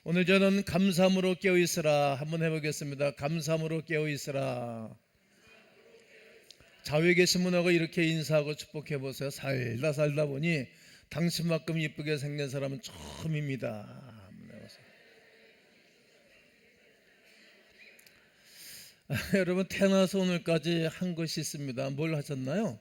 오늘 저는 감사함으로 깨어있으라 한번 해보겠습니다. 감사함으로 깨어있으라. 좌우에 계신 분하고 이렇게 인사하고 축복해 보세요. 살다 보니 당신만큼 이쁘게 생긴 사람은 처음입니다. 여러분, 태어나서 오늘까지 한 것이 있습니다. 뭘 하셨나요?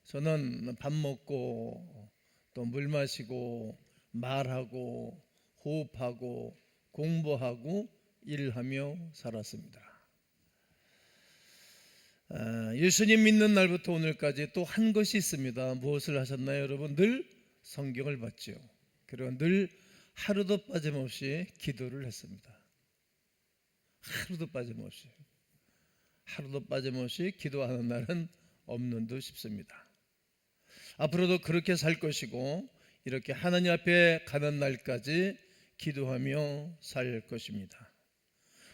저는 밥 먹고 또 물 마시고 말하고 호흡하고 공부하고 일하며 살았습니다. 예수님 믿는 날부터 오늘까지 또 한 것이 있습니다. 무엇을 하셨나요, 여러분? 늘 성경을 봤죠. 그리고 늘 하루도 빠짐없이 기도를 했습니다. 하루도 빠짐없이 기도하는 날은 없는 듯 싶습니다. 앞으로도 그렇게 살 것이고 이렇게 하나님 앞에 가는 날까지 기도하며 살 것입니다.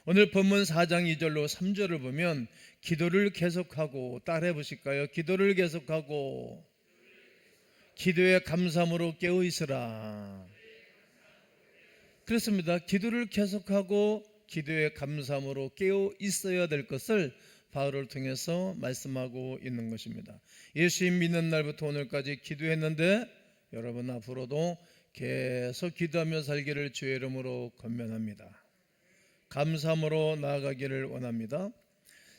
오늘 본문 4장 2절로 3절을 보면 기도를 계속하고, 따라해 보실까요? 기도를 계속하고 기도에 감사함으로 깨어 있으라. 그렇습니다. 기도를 계속하고 기도에 감사함으로 깨어 있어야 될 것을 바울을 통해서 말씀하고 있는 것입니다. 예수님 믿는 날부터 오늘까지 기도했는데 여러분 앞으로도 계속 기도하며 살기를 주의 이름으로 권면합니다. 감사함으로 나아가기를 원합니다.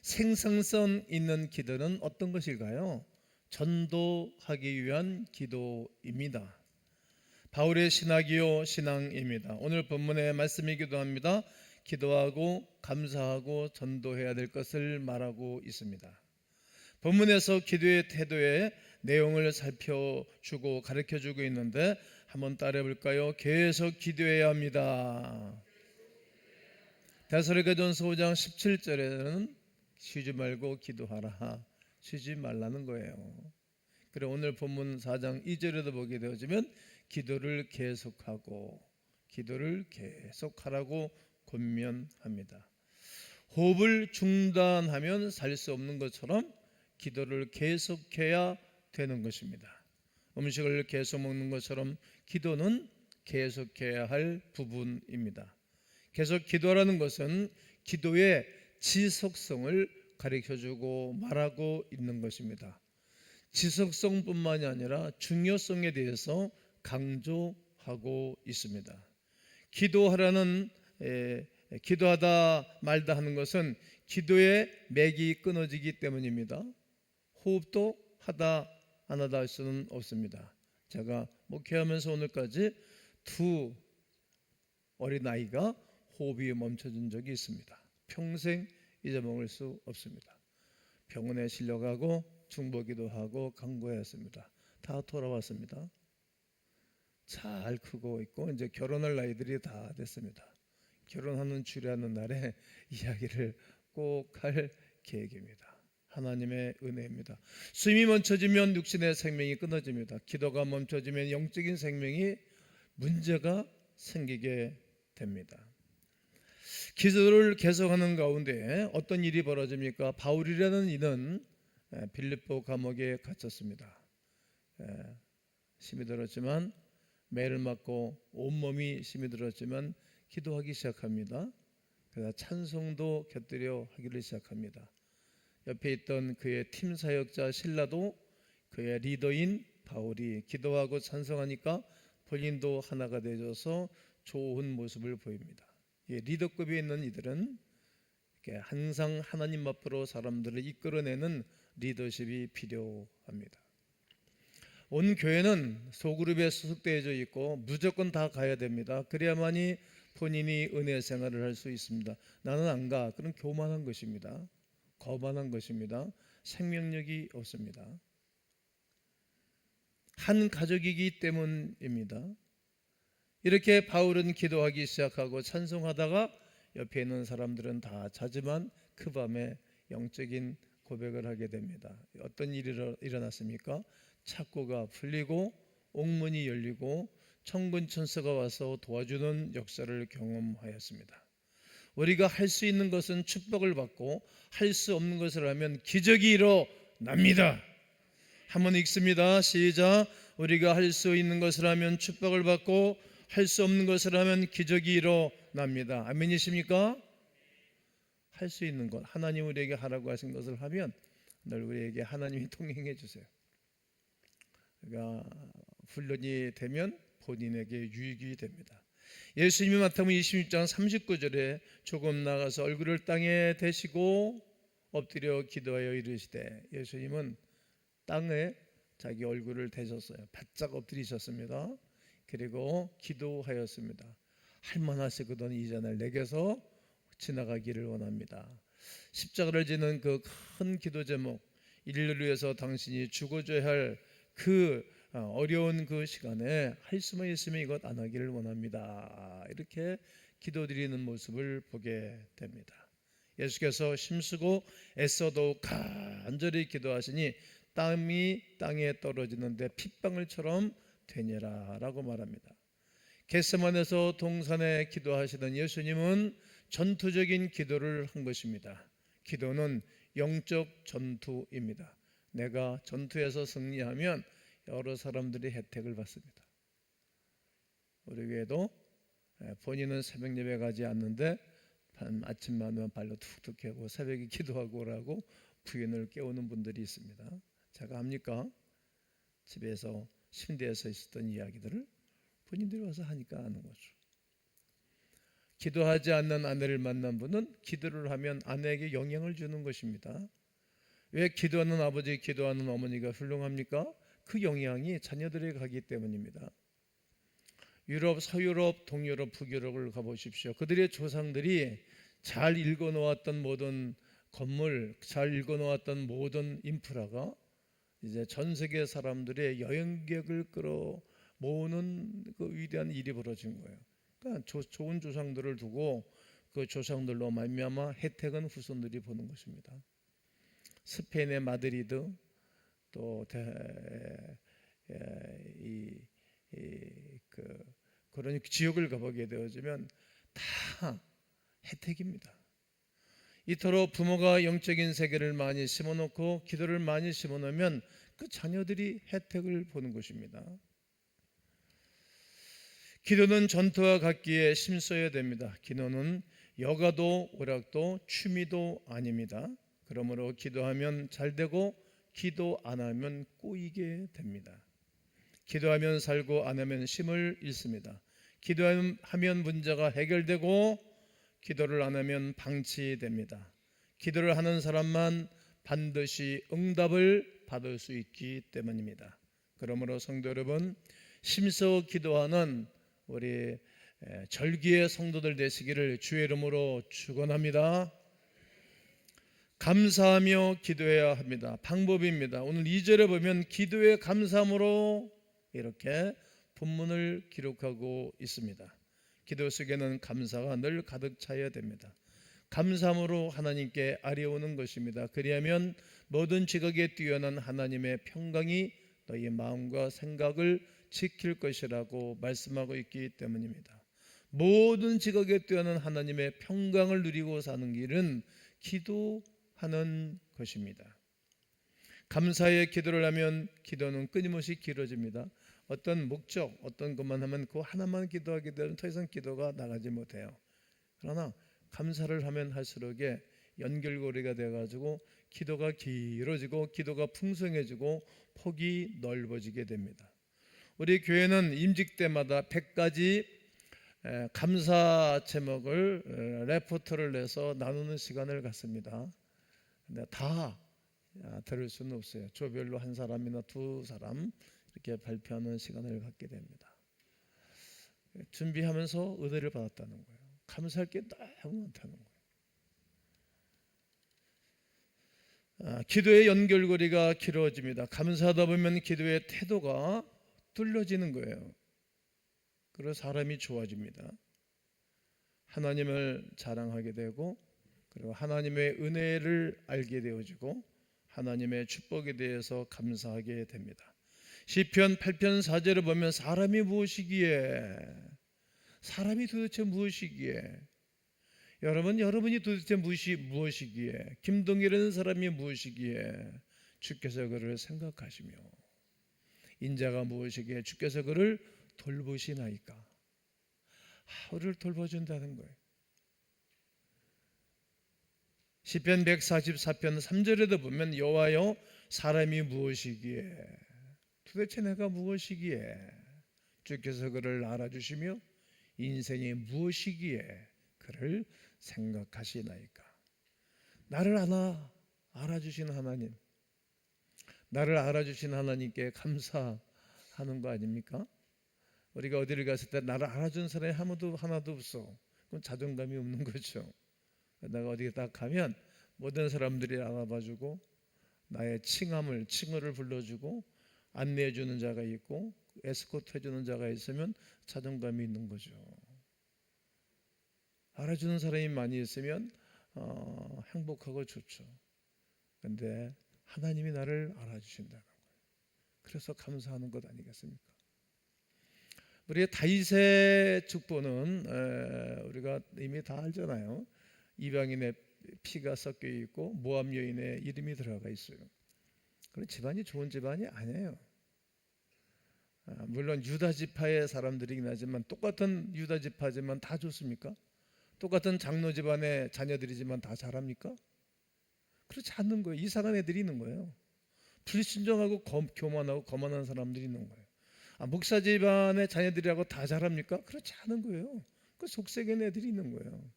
생산성 있는 기도는 어떤 것일까요? 전도하기 위한 기도입니다. 바울의 신학이요 신앙입니다. 오늘 본문의 말씀이기도 합니다. 기도하고 감사하고 전도해야 될 것을 말하고 있습니다. 본문에서 기도의 태도의 내용을 살펴주고 가르쳐주고 있는데 한번 따라해 볼까요? 계속 기도해야 합니다. 데살로니가전서 5장 17절에는 쉬지 말고 기도하라, 쉬지 말라는 거예요. 그리고 오늘 본문 4장 2절에도 보게 되어지면 기도를 계속하고 기도를 계속하라고 권면합니다. 호흡을 중단하면 살 수 없는 것처럼 기도를 계속해야 되는 것입니다. 음식을 계속 먹는 것처럼 기도는 계속해야 할 부분입니다. 계속 기도하라는 것은 기도의 지속성을 가르쳐주고 말하고 있는 것입니다. 지속성뿐만이 아니라 중요성에 대해서 강조하고 있습니다. 기도하다 말다 하는 것은 기도의 맥이 끊어지기 때문입니다. 호흡도 하다 안 하다 할 수는 없습니다. 제가 목회하면서 오늘까지 두 어린아이가 호흡이 멈춰진 적이 있습니다. 평생 잊어먹을 수 없습니다. 병원에 실려가고 중보기도 하고 간구했습니다. 다 돌아왔습니다. 잘 크고 있고 이제 결혼할 나이들이 다 됐습니다. 결혼하는 주례하는 날에 이야기를 꼭 할 계획입니다. 하나님의 은혜입니다. 숨이 멈춰지면 육신의 생명이 끊어집니다. 기도가 멈춰지면 영적인 생명이 문제가 생기게 됩니다. 기도를 계속하는 가운데 어떤 일이 벌어집니까? 바울이라는 이는 빌립보 감옥에 갇혔습니다. 힘이 들었지만, 매를 맞고 온몸이 힘이 들었지만 기도하기 시작합니다. 그러다 찬송도 곁들여 하기를 시작합니다. 옆에 있던 그의 팀 사역자 실라도 그의 리더인 바울이 기도하고 찬송하니까 본인도 하나가 되어서 좋은 모습을 보입니다. 리더급에 있는 이들은 항상 하나님 앞으로 사람들을 이끌어내는 리더십이 필요합니다. 온 교회는 소그룹에 소속되어져 있고 무조건 다 가야 됩니다. 그래야만이 본인이 은혜 생활을 할 수 있습니다. 나는 안 가. 그럼 교만한 것입니다. 거만한 것입니다. 생명력이 없습니다. 한 가족이기 때문입니다. 이렇게 바울은 기도하기 시작하고 찬송하다가 옆에 있는 사람들은 다 자지만 그 밤에 영적인 고백을 하게 됩니다. 어떤 일이 일어났습니까? 착고가 풀리고 옥문이 열리고 천군천사가 와서 도와주는 역사를 경험하였습니다. 우리가 할 수 있는 것은 축복을 받고 할 수 없는 것을 하면 기적이 일어납니다. 한번 읽습니다. 시작. 우리가 할 수 있는 것을 하면 축복을 받고 할 수 없는 것을 하면 기적이 일어납니다. 아멘이십니까? 할 수 있는 것, 하나님 우리에게 하라고 하신 것을 하면 늘 우리에게 하나님이 통행해 주세요. 그러니까 훈련이 되면 본인에게 유익이 됩니다. 예수님이 마태복음 26장 39절에 조금 나가서 얼굴을 땅에 대시고 엎드려 기도하여 이르시되, 예수님은 땅에 자기 얼굴을 대셨어요. 바짝 엎드리셨습니다. 그리고 기도하였습니다. 할만하시거든 이 잔을 내게서 지나가기를 원합니다. 십자가를 지는 그 큰 기도 제목, 인류를 위해서 당신이 죽어줘야 할 그 어려운 그 시간에 할 수만 있으면 이것 안 하기를 원합니다. 이렇게 기도드리는 모습을 보게 됩니다. 예수께서 힘쓰고 애써도 간절히 기도하시니 땀이 땅에 떨어지는데 핏방울처럼 되니라 라고 말합니다. 겟세마네에서 동산에 기도하시던 예수님은 전투적인 기도를 한 것입니다. 기도는 영적 전투입니다. 내가 전투에서 승리하면 여러 사람들이 혜택을 받습니다. 우리 교회도 본인은 새벽 예배 가지 않는데 아침만 되면 발로 툭툭 깨고 새벽에 기도하고 오라고 부인을 깨우는 분들이 있습니다. 제가 합니까? 집에서 침대에서 있었던 이야기들을 본인들이 와서 하니까 아는 거죠. 기도하지 않는 아내를 만난 분은 기도를 하면 아내에게 영향을 주는 것입니다. 왜 기도하는 아버지, 기도하는 어머니가 훌륭합니까? 그 영향이 자녀들에게 가기 때문입니다. 유럽, 서유럽, 동유럽, 북유럽을 가보십시오. 그들의 조상들이 잘 읽어놓았던 모든 건물, 잘 읽어놓았던 모든 인프라가 이제 전 세계 사람들의 여행객을 끌어 모으는 그 위대한 일이 벌어진 거예요. 그러니까 좋은 조상들을 두고 그 조상들로 말미암아 혜택은 후손들이 보는 것입니다. 스페인의 마드리드, 또 그런 지역을 가보게 되어지면 다 혜택입니다. 이토록 부모가 영적인 세계를 많이 심어놓고 기도를 많이 심어놓으면 그 자녀들이 혜택을 보는 것입니다. 기도는 전투와 같기에 힘써야 됩니다. 기도는 여가도 오락도 취미도 아닙니다. 그러므로 기도하면 잘되고 기도 안 하면 꼬이게 됩니다. 기도하면 살고 안 하면 힘을 잃습니다. 기도하면 문제가 해결되고 기도를 안 하면 방치됩니다. 기도를 하는 사람만 반드시 응답을 받을 수 있기 때문입니다. 그러므로 성도 여러분, 힘써 기도하는 우리 절기의 성도들 되시기를 주의 이름으로 축원합니다. 감사하며 기도해야 합니다. 방법입니다. 오늘 2절에 보면 기도에 감사함으로 이렇게 본문을 기록하고 있습니다. 기도 속에는 감사가 늘 가득 차야 됩니다. 감사함으로 하나님께 아뢰오는 것입니다. 그리하면 모든 지각에 뛰어난 하나님의 평강이 너희 마음과 생각을 지킬 것이라고 말씀하고 있기 때문입니다. 모든 지각에 뛰어난 하나님의 평강을 누리고 사는 길은 기도하는 것입니다. 감사의 기도를 하면 기도는 끊임없이 길어집니다. 어떤 목적, 어떤 것만 하면 그 하나만 기도하게 되면 더 이상 기도가 나가지 못해요. 그러나 감사를 하면 할수록에 연결고리가 돼가지고 기도가 길어지고 기도가 풍성해지고 폭이 넓어지게 됩니다. 우리 교회는 임직 때마다 100가지 감사 제목을 레포트를 내서 나누는 시간을 갖습니다. 근데 다 들을 수는 없어요. 조별로 한 사람이나 두 사람 이렇게 발표하는 시간을 갖게 됩니다. 준비하면서 은혜를 받았다는 거예요. 감사할 게 너무 많다는 거예요. 기도의 연결고리가 길어집니다. 감사하다 보면 기도의 태도가 뚫려지는 거예요. 그래서 사람이 좋아집니다. 하나님을 자랑하게 되고, 그리고 하나님의 은혜를 알게 되어지고 하나님의 축복에 대해서 감사하게 됩니다. 시편 8편 4절을 보면 사람이 도대체 무엇이기에, 여러분이 도대체 무엇이기에, 김동일이라는 사람이 무엇이기에 주께서 그를 생각하시며 인자가 무엇이기에 주께서 그를 돌보시나이까. 우리를 돌봐준다는 거예요. 시편 144편 3절에도 보면 여호와여 사람이 무엇이기에 도대체 내가 무엇이기에 주께서 그를 알아주시며 인생이 무엇이기에 그를 생각하시나이까. 나를 알아주신 하나님, 나를 알아주신 하나님께 감사하는 거 아닙니까? 우리가 어디를 갔을 때 나를 알아준 사람이 하나도 없어. 그건 자존감이 없는 거죠. 내가 어디 딱 가면 모든 사람들이 알아봐주고 나의 칭호를 불러주고 안내해주는 자가 있고 에스코트 해주는 자가 있으면 자존감이 있는 거죠. 알아주는 사람이 많이 있으면 행복하고 좋죠. 그런데 하나님이 나를 알아주신다는 거예요. 그래서 감사하는 것 아니겠습니까? 우리의 다윗의 축복은 우리가 이미 다 알잖아요. 이방인의 피가 섞여 있고 모압 여인의 이름이 들어가 있어요. 그런 집안이 좋은 집안이 아니에요. 물론 유다 지파의 사람들이긴 하지만 똑같은 유다 지파지만 다 좋습니까? 똑같은 장로 집안의 자녀들이지만 다 잘합니까? 그렇지 않는 거예요. 이상한 애들이 있는 거예요. 불신정하고 교만하고 거만한 사람들이 있는 거예요. 목사 집안의 자녀들이라고 다 잘합니까? 그렇지 않은 거예요. 그 속색의 애들이 있는 거예요.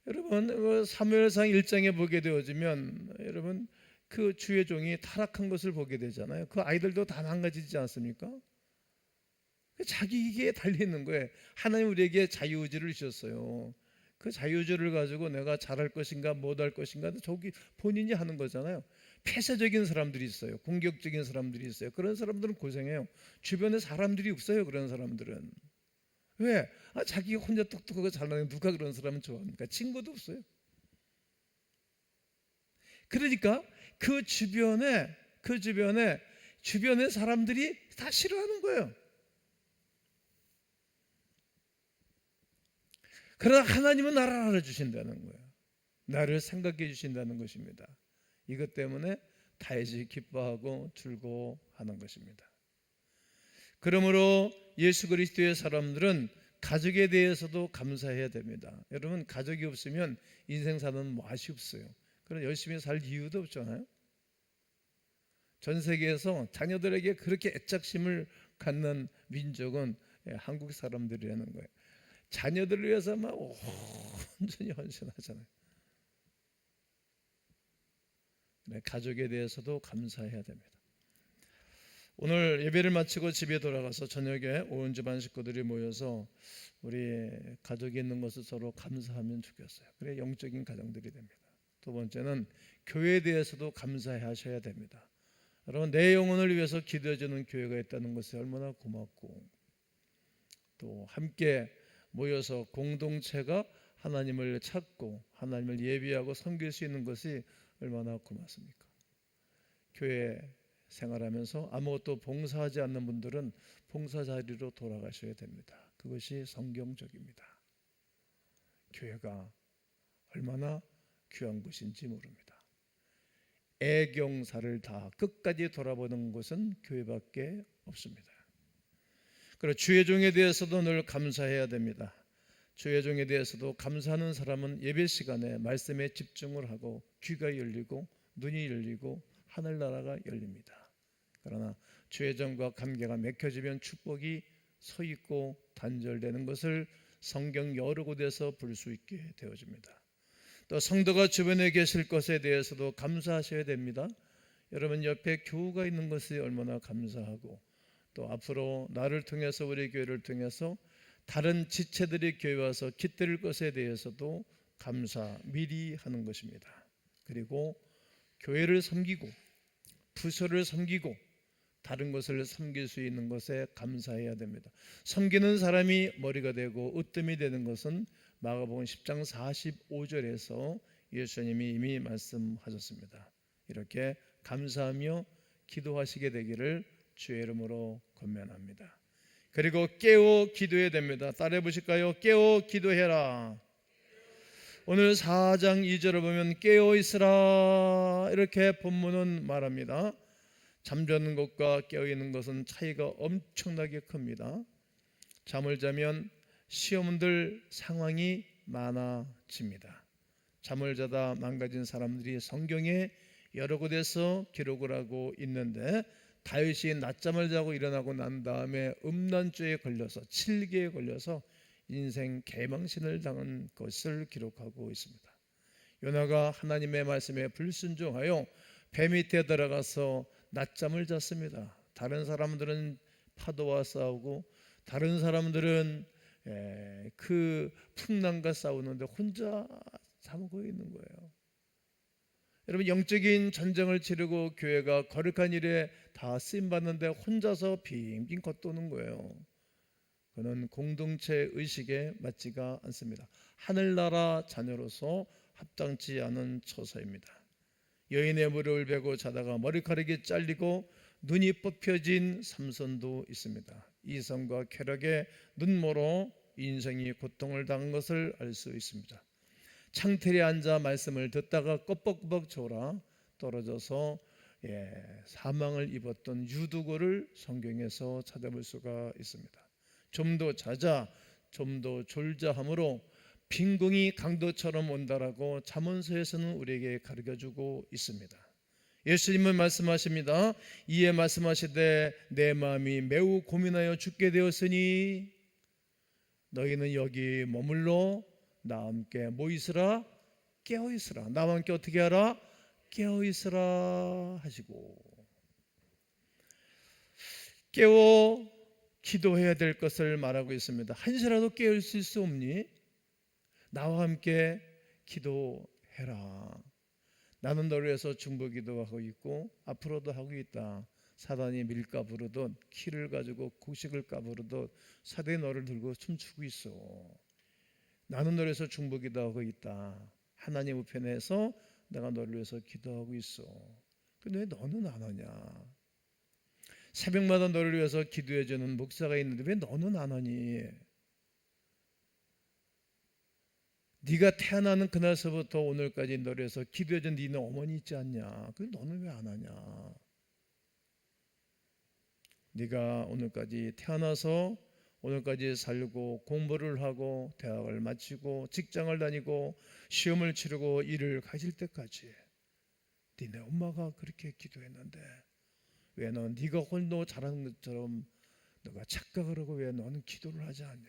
여러분 사무엘상 1장에 보게 되어지면 여러분 그 주의 종이 타락한 것을 보게 되잖아요. 그 아이들도 다 망가지지 않습니까? 자기 이기에 달리는 거예요. 하나님 우리에게 자유의지를 주셨어요. 그 자유의지를 가지고 내가 잘할 것인가 못할 것인가 저기 본인이 하는 거잖아요. 폐쇄적인 사람들이 있어요. 공격적인 사람들이 있어요. 그런 사람들은 고생해요. 주변에 사람들이 없어요. 그런 사람들은. 왜? 자기가 혼자 똑똑하고 잘나는 누가 그런 사람은 좋아합니까? 친구도 없어요. 그러니까 그 주변에 사람들이 다 싫어하는 거예요. 그러나 하나님은 나를 알아주신다는 거예요. 나를 생각해 주신다는 것입니다. 이것 때문에 다윗이 기뻐하고 즐거워하는 것입니다. 그러므로 예수 그리스도의 사람들은 가족에 대해서도 감사해야 됩니다. 여러분 가족이 없으면 인생 사는 맛이 없어요. 그럼 열심히 살 이유도 없잖아요. 전 세계에서 자녀들에게 그렇게 애착심을 갖는 민족은 한국 사람들이라는 거예요. 자녀들을 위해서 막 온전히 헌신하잖아요. 가족에 대해서도 감사해야 됩니다. 오늘 예배를 마치고 집에 돌아가서 저녁에 온 집안 식구들이 모여서 우리 가족이 있는 것을 서로 감사하면 좋겠어요. 그래 영적인 가정들이 됩니다. 두 번째는 교회에 대해서도 감사하셔야 됩니다. 여러분 내 영혼을 위해서 기도해주는 교회가 있다는 것이 얼마나 고맙고 또 함께 모여서 공동체가 하나님을 찾고 하나님을 예비하고 섬길 수 있는 것이 얼마나 고맙습니까? 교회 생활하면서 아무것도 봉사하지 않는 분들은 봉사 자리로 돌아가셔야 됩니다. 그것이 성경적입니다. 교회가 얼마나 귀한 곳인지 모릅니다. 애경사를 다 끝까지 돌아보는 곳은 교회밖에 없습니다. 그리고 주의 종에 대해서도 늘 감사해야 됩니다. 주의 종에 대해서도 감사하는 사람은 예배 시간에 말씀에 집중을 하고 귀가 열리고 눈이 열리고 하늘나라가 열립니다. 그러나 주의 종과 관계가 맺혀지면 축복이 서 있고 단절되는 것을 성경 여러 곳에서 볼 수 있게 되어집니다. 또 성도가 주변에 계실 것에 대해서도 감사하셔야 됩니다. 여러분 옆에 교우가 있는 것이 얼마나 감사하고 또 앞으로 나를 통해서 우리 교회를 통해서 다른 지체들이 교회 와서 깃들 것에 대해서도 감사 미리 하는 것입니다. 그리고 교회를 섬기고 부서를 섬기고 다른 것을 섬길 수 있는 것에 감사해야 됩니다. 섬기는 사람이 머리가 되고 으뜸이 되는 것은 마가복음 10장 45절에서 예수님이 이미 말씀하셨습니다. 이렇게 감사하며 기도하시게 되기를 주의 이름으로 권면합니다. 그리고 깨어 기도해야 됩니다. 따라해 보실까요? 깨어 기도해라. 오늘 4장 2절을 보면 깨어 있으라 이렇게 본문은 말합니다. 잠자는 것과 깨어 있는 것은 차이가 엄청나게 큽니다. 잠을 자면 시험들 상황이 많아집니다. 잠을 자다 망가진 사람들이 성경에 여러 곳에서 기록을 하고 있는데, 다윗이 낮잠을 자고 일어나고 난 다음에 음란죄에 걸려서 7개에 걸려서 인생 개망신을 당한 것을 기록하고 있습니다. 요나가 하나님의 말씀에 불순종하여 배 밑에 들어가서 낮잠을 잤습니다. 다른 사람들은 파도와 싸우고 다른 사람들은 그 풍랑과 싸우는데 혼자 잠고 있는 거예요. 여러분, 영적인 전쟁을 치르고 교회가 거룩한 일에 다 쓰임받는데 혼자서 빙빙 걷도는 거예요. 그는 공동체 의식에 맞지가 않습니다. 하늘나라 자녀로서 합당치 않은 처사입니다. 여인의 무릎을 베고 자다가 머리카락이 잘리고 눈이 뽑혀진 삼손도 있습니다. 이성과 쾌락에 눈멀어 인생이 고통을 당한 것을 알 수 있습니다. 창틀에 앉아 말씀을 듣다가 껍벅껍벅 졸아 떨어져서 사망을 입었던 유두고를 성경에서 찾아볼 수가 있습니다. 좀 더 자자, 좀 더 졸자 하므로 빈궁이 강도처럼 온다라고 잠언서에서는 우리에게 가르쳐주고 있습니다. 예수님은 말씀하십니다. 이에 말씀하시되 내 마음이 매우 고민하여 죽게 되었으니 너희는 여기 머물러 나와 함께 뭐 있으라? 깨어 있으라. 나와 함께 어떻게 하라? 깨어 있으라 하시고, 깨어 기도해야 될 것을 말하고 있습니다. 한시라도 깨어 있을 수 없니? 나와 함께 기도해라. 나는 너를 위해서 중보기도 하고 있고 앞으로도 하고 있다. 사단이 밀가 부르듯 키를 가지고 곡식을 까부르듯 사단이 너를 들고 춤추고 있어. 나는 너를 위해서 중보기도 하고 있다. 하나님 우편에서 내가 너를 위해서 기도하고 있어. 근데 왜 너는 안 하냐? 새벽마다 너를 위해서 기도해주는 목사가 있는데 왜 너는 안 하니? 네가 태어나는 그날서부터 오늘까지 너를 위해서 기도해준 네는 어머니 있지 않냐? 근데 너는 왜 안 하냐? 네가 오늘까지 태어나서 오늘까지 살고 공부를 하고 대학을 마치고 직장을 다니고 시험을 치르고 일을 가질 때까지 네네 엄마가 그렇게 기도했는데 왜 넌 네가 홀로 잘하는 것처럼 너가 착각을 하고 왜 너는 기도를 하지 않냐?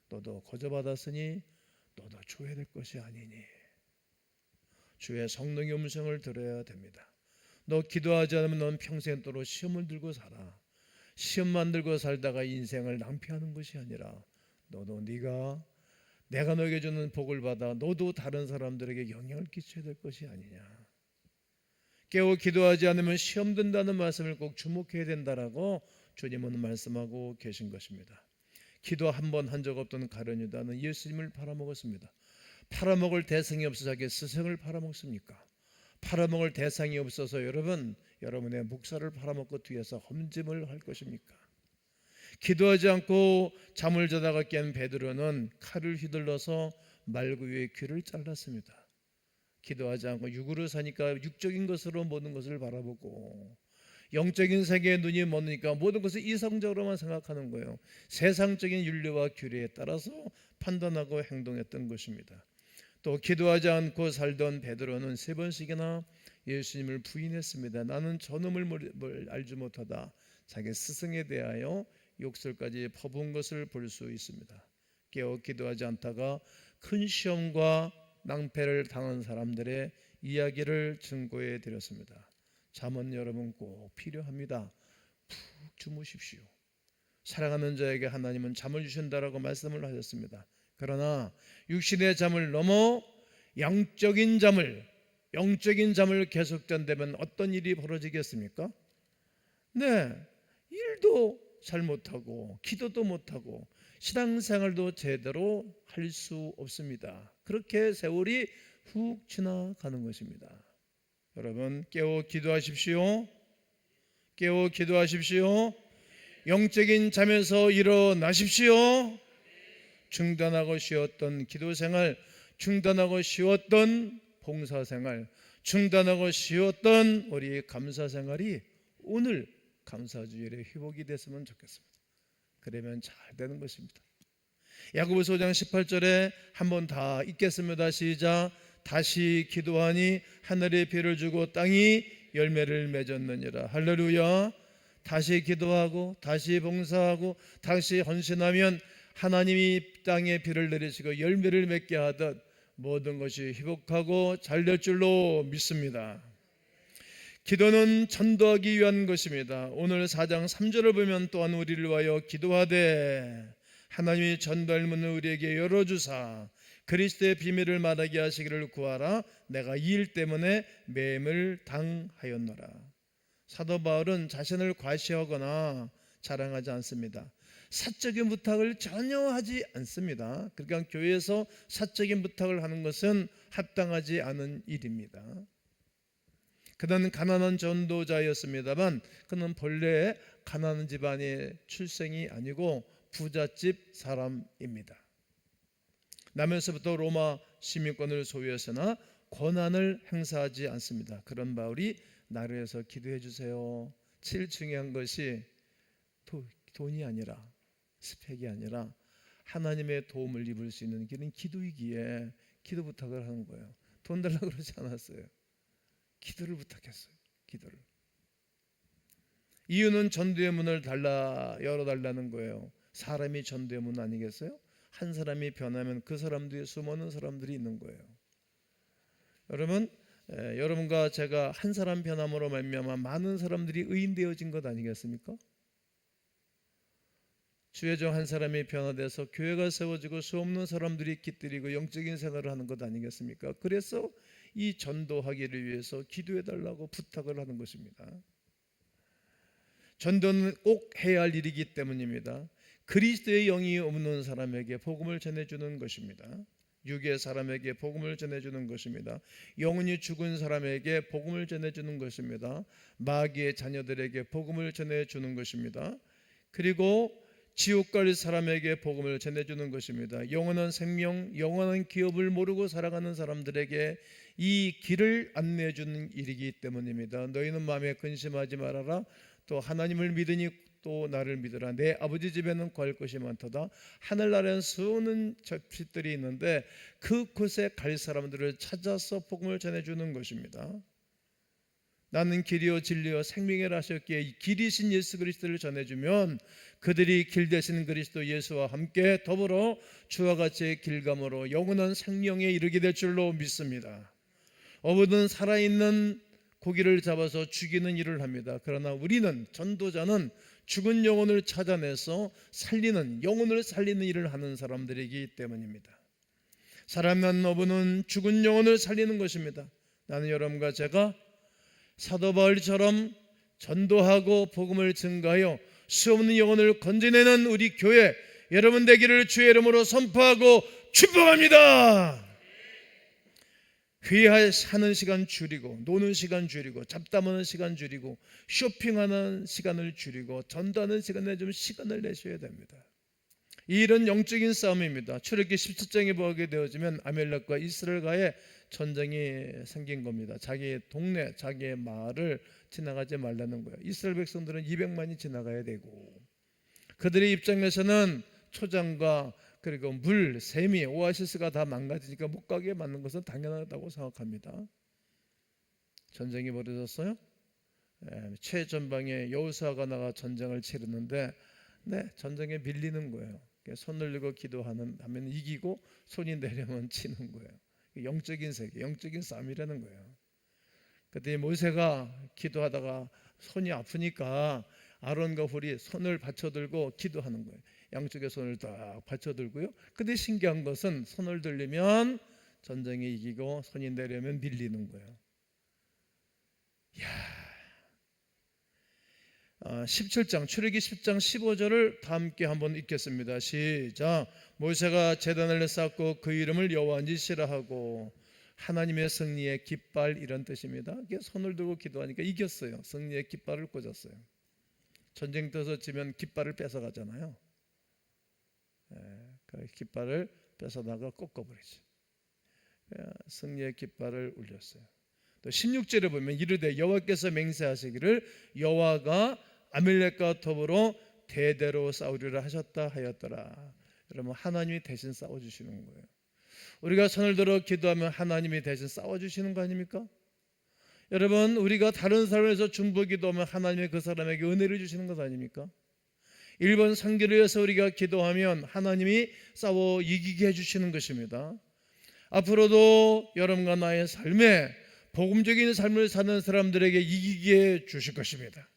너도 거저받았으니 너도 줘야 될 것이 아니니. 주의 성령의 음성을 들어야 됩니다. 너 기도하지 않으면 넌 평생도록 시험을 들고 살아. 시험만 들고 살다가 인생을 낭비하는 것이 아니라 너도 내가 너에게 주는 복을 받아 너도 다른 사람들에게 영향을 끼쳐야 될 것이 아니냐. 깨워 기도하지 않으면 시험 든다는 말씀을 꼭 주목해야 된다라고 주님은 말씀하고 계신 것입니다. 기도 한 번 한 적 없던 가룟 유다는 예수님을 팔아먹었습니다. 팔아먹을 대상이 없어서 자기 스승을 팔아먹습니까? 팔아먹을 대상이 없어서 여러분의 목사를 팔아먹고 뒤에서 험짐을 할 것입니까? 기도하지 않고 잠을 자다가 깬 베드로는 칼을 휘둘러서 말구유의 귀를 잘랐습니다. 기도하지 않고 육으로 사니까 육적인 것으로 모든 것을 바라보고 영적인 세계에 눈이 멀으니까 모든 것을 이성적으로만 생각하는 거예요. 세상적인 윤리와 규례에 따라서 판단하고 행동했던 것입니다. 또 기도하지 않고 살던 베드로는 3번씩이나 예수님을 부인했습니다. 나는 저놈을 알지 못하다. 자기 스승에 대하여 욕설까지 퍼부은 것을 볼 수 있습니다. 깨어 기도하지 않다가 큰 시험과 낭패를 당한 사람들의 이야기를 증거해 드렸습니다. 잠은 여러분 꼭 필요합니다. 푹 주무십시오. 사랑하는 자에게 하나님은 잠을 주신다라고 말씀을 하셨습니다. 그러나 육신의 잠을 넘어 영적인 잠을 계속 잔다면 어떤 일이 벌어지겠습니까? 네, 일도 잘 못하고 기도도 못하고 신앙생활도 제대로 할 수 없습니다. 그렇게 세월이 훅 지나가는 것입니다. 여러분 깨워 기도하십시오. 깨워 기도하십시오. 영적인 잠에서 일어나십시오. 중단하고 쉬었던 기도생활, 중단하고 쉬었던 봉사생활, 중단하고 쉬었던 우리 감사생활이 오늘 감사주일의 회복이 됐으면 좋겠습니다. 그러면 잘 되는 것입니다. 야고보서 5장 18절에 한번 다 읽겠습니다. 시작. 다시 기도하니 하늘이 비를 주고 땅이 열매를 맺었느니라. 할렐루야. 다시 기도하고 다시 봉사하고 다시 헌신하면 하나님이 땅에 비를 내리시고 열매를 맺게 하듯 모든 것이 회복하고 잘 될 줄로 믿습니다. 기도는 전도하기 위한 것입니다. 오늘 4장 3절을 보면 또한 우리를 위하여 기도하되 하나님이 전도할 문을 우리에게 열어주사 그리스도의 비밀을 말하게 하시기를 구하라. 내가 이 일 때문에 매임을 당하였노라. 사도 바울은 자신을 과시하거나 자랑하지 않습니다. 사적인 부탁을 전혀 하지 않습니다. 그러니까 교회에서 사적인 부탁을 하는 것은 합당하지 않은 일입니다. 그는 가난한 전도자였습니다만 그는 본래 가난한 집안의 출생이 아니고 부잣집 사람입니다. 나면서부터 로마 시민권을 소유했으나 권한을 행사하지 않습니다. 그런 바울이 나를 위해서 기도해 주세요. 제일 중요한 것이 돈이 아니라 스펙이 아니라 하나님의 도움을 입을 수 있는 길은 기도이기에 기도 부탁을 하는 거예요. 돈 달라고 그러지 않았어요. 기도를 부탁했어요. 기도를. 이유는 전도의 문을 열어달라는 거예요. 사람이 전도의 문 아니겠어요? 한 사람이 변하면 그 사람 뒤에 수많은 사람들이 있는 거예요. 여러분과 제가 한 사람 변함으로 말미암아 많은 사람들이 의인되어진 것 아니겠습니까? 주의 종 한 사람이 변화돼서 교회가 세워지고 수없는 사람들이 깃들이고 영적인 생활을 하는 것 아니겠습니까? 그래서 이 전도하기를 위해서 기도해달라고 부탁을 하는 것입니다. 전도는 꼭 해야 할 일이기 때문입니다. 그리스도의 영이 없는 사람에게 복음을 전해주는 것입니다. 육의 사람에게 복음을 전해주는 것입니다. 영혼이 죽은 사람에게 복음을 전해주는 것입니다. 마귀의 자녀들에게 복음을 전해주는 것입니다. 그리고 지옥 갈 사람에게 복음을 전해주는 것입니다. 영원한 생명, 영원한 기업을 모르고 살아가는 사람들에게 이 길을 안내해주는 일이기 때문입니다. 너희는 마음에 근심하지 말아라. 또 하나님을 믿으니 또 나를 믿으라. 내 아버지 집에는 구할 것이 많도다. 하늘나라에는 수많은 집들이 있는데 그곳에 갈 사람들을 찾아서 복음을 전해주는 것입니다. 나는 길이요 진리요 생명이라 하셨기에 이 길이신 예수 그리스도를 전해주면 그들이 길 되신 그리스도 예수와 함께 더불어 주와 같이 길감으로 영원한 생명에 이르게 될 줄로 믿습니다. 어부는 살아있는 고기를 잡아서 죽이는 일을 합니다. 그러나 우리는 전도자는 죽은 영혼을 찾아내서 살리는 영혼을 살리는 일을 하는 사람들이기 때문입니다. 사람난 어부는 죽은 영혼을 살리는 것입니다. 나는 여러분과 제가 사도 바울처럼 전도하고 복음을 증가하여 수없는 영혼을 건져내는 우리 교회 여러분 되기를 주의 이름으로 선포하고 축복합니다. 회의하는 시간 줄이고 노는 시간 줄이고 잡담하는 시간 줄이고 쇼핑하는 시간을 줄이고 전도하는 시간에 좀 시간을 내셔야 됩니다. 이 일은 영적인 싸움입니다. 출애굽기 17장에 보게 되어지면 아멜렉과 이스라엘과의 전쟁이 생긴 겁니다. 자기 동네, 자기의 마을을 지나가지 말라는 거예요. 이스라엘 백성들은 200만이 지나가야 되고 그들의 입장에서는 초장과 그리고 물, 샘이, 오아시스가 다 망가지니까 못 가게 만든 것은 당연하다고 생각합니다. 전쟁이 벌어졌어요. 최전방에 여호수아가 나가 전쟁을 치르는데 전쟁에 밀리는 거예요. 손을 들고 기도하면 이기고 손이 내려면 치는 거예요. 영적인 세계, 영적인 싸움이라는 거예요. 그때 모세가 기도하다가 손이 아프니까 아론과 훌이 손을 받쳐들고 기도하는 거예요. 양쪽에 손을 딱 받쳐들고요. 근데 신기한 것은 손을 들리면 전쟁에 이기고 손이 내려면 밀리는 거예요. 17장 출애굽기 10장 15절을 다 함께 한번 읽겠습니다. 시작. 모세가 제단을 쌓고 그 이름을 여호와니시라 하고 하나님의 승리의 깃발 이런 뜻입니다. 손을 들고 기도하니까 이겼어요. 승리의 깃발을 꽂았어요. 전쟁터에서 지면 깃발을 뺏어가잖아요. 그 깃발을 뺏어다가 꺾어버리죠. 승리의 깃발을 울렸어요. 또 16절에 보면 이르되 여호와께서 맹세하시기를 여호와가 아멜렉과 더불어 대대로 싸우리라 하셨다 하였더라. 여러분, 하나님이 대신 싸워주시는 거예요. 우리가 손을 들어 기도하면 하나님이 대신 싸워주시는 거 아닙니까? 여러분, 우리가 다른 사람에서 중보 기도하면 하나님이 그 사람에게 은혜를 주시는 것 아닙니까? 일본 상기를 위해서 우리가 기도하면 하나님이 싸워 이기게 해주시는 것입니다. 앞으로도 여러분과 나의 삶에 복음적인 삶을 사는 사람들에게 이기게 해 주실 것입니다.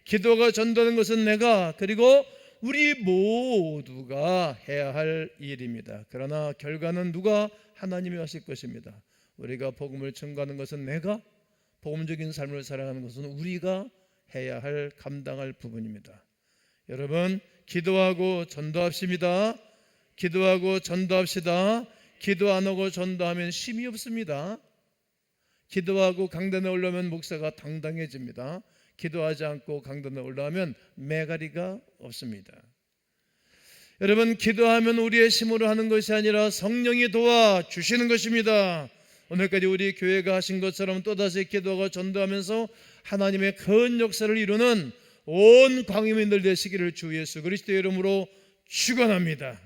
기도가 전도하는 것은 내가 그리고 우리 모두가 해야 할 일입니다. 그러나 결과는 누가? 하나님이 하실 것입니다. 우리가 복음을 전가하는 것은 내가, 복음적인 삶을 살아가는 것은 우리가 해야 할, 감당할 부분입니다. 여러분, 기도하고 전도합시다. 기도하고 전도합시다. 기도 안 하고 전도하면 힘이 없습니다. 기도하고 강단에 올라오면 목사가 당당해집니다. 기도하지 않고 강단에 올라오면 매가리가 없습니다. 여러분, 기도하면 우리의 힘으로 하는 것이 아니라 성령이 도와주시는 것입니다. 오늘까지 우리 교회가 하신 것처럼 또다시 기도하고 전도하면서 하나님의 큰 역사를 이루는 온 광야민들 되시기를 주 예수 그리스도의 이름으로 축원합니다.